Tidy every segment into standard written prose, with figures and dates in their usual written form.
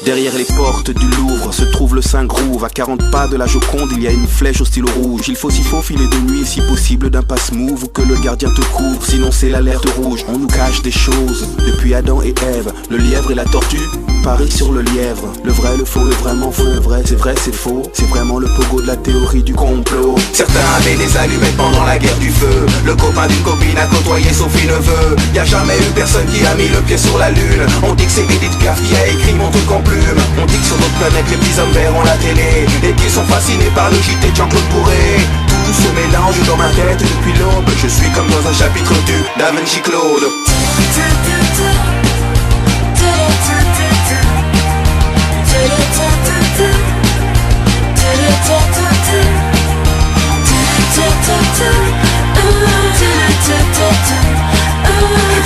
Derrière les portes du Louvre se trouve le Saint-Groove. À 40 pas de la Joconde, il y a une flèche au stylo rouge. Il faut s'y faufiler de nuit, si possible d'un passe-move, ou que le gardien te couvre, sinon c'est l'alerte rouge. On nous cache des choses, depuis Adam et Ève. Le lièvre et la tortue parient sur le lièvre. Le vrai, le faux, le vraiment faux. Le vrai, c'est faux. C'est vraiment le pogo de la théorie du complot. Certains avaient des allumettes pendant la guerre du feu. Le copain d'une copine a côtoyé Sophie Neveu. Y'a jamais eu personne qui a mis le pied sur la lune. On dit que c'est Edith Piaf qui a écrit mon truc en plume. On dit que sur notre planète les petits hommes verts ont la télé et qu'ils sont fascinés par le JT de Jean-Claude Bourré. Tout se mélange dans ma tête depuis l'aube. Je suis comme dans un chapitre du Da Vinci Claude.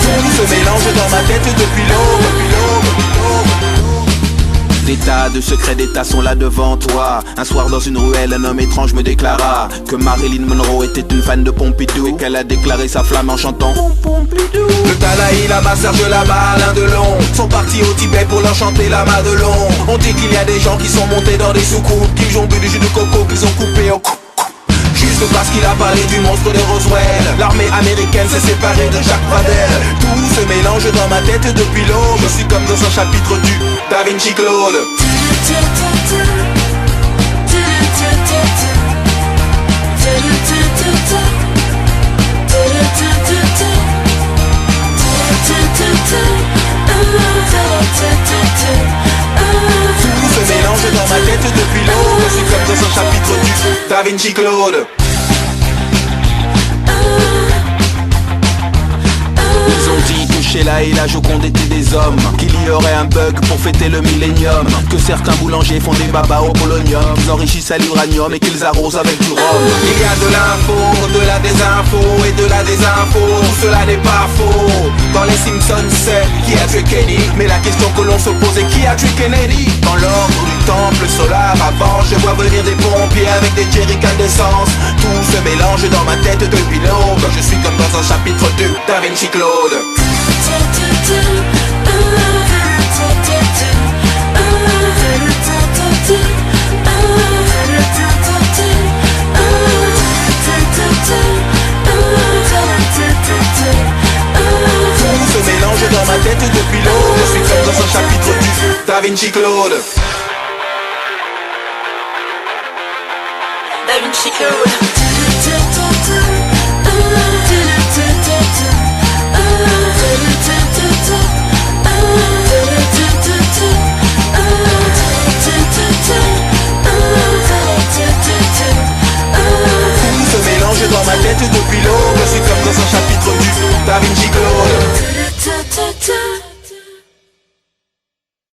Tout se mélange dans ma tête depuis l'aube. Des tas de secrets d'État sont là devant toi. Un soir dans une ruelle, un homme étrange me déclara que Marilyn Monroe était une fan de Pompidou et qu'elle a déclaré sa flamme en chantant Pompidou. Le Dalai Lama, Serge Lama, Alain Delon sont partis au Tibet pour leur chanter la Madelon. On dit qu'il y a des gens qui sont montés dans des soucoupes, qui ont bu du jus de coco, qu'ils ont coupé au coupe. Juste parce qu'il a parlé du monstre de Roswell. L'armée américaine s'est séparée de Jacques Pradel. Tout se mélange dans ma tête depuis l'aube. Je suis comme dans un chapitre du Da Vinci Claude. Tout se mélange dans ma tête depuis l'aube. Je suis comme dans un chapitre du Da Vinci Claude. Ils ont dit que Sheila et la Joconde étaient des hommes, qu'il y aurait un bug pour fêter le millénium, que certains boulangers font des babas au polonium, qu'ils enrichissent à l'uranium et qu'ils arrosent avec du rhum. Il y a de l'info, de la désinfo et de la désinfo. Tout cela n'est pas faux. Dans les Simpsons c'est qui a tué Kenny, mais la question que l'on se pose est qui a tué Kennedy. Dans l'ordre du temple solaire avant, je vois venir des pompiers avec des jerrycans d'essence. Tout se mélange dans ma tête depuis l'aube. Je suis comme dans un chapitre du Da Vinci Claude. Tout se mélange dans ma tête depuis l'aube. Je suis comme dans un chapitre du Da Vinci Claude. Da Vinci Claude. Dans ma tête depuis l'aube, je suis comme dans un chapitre du Da Vinci Claude.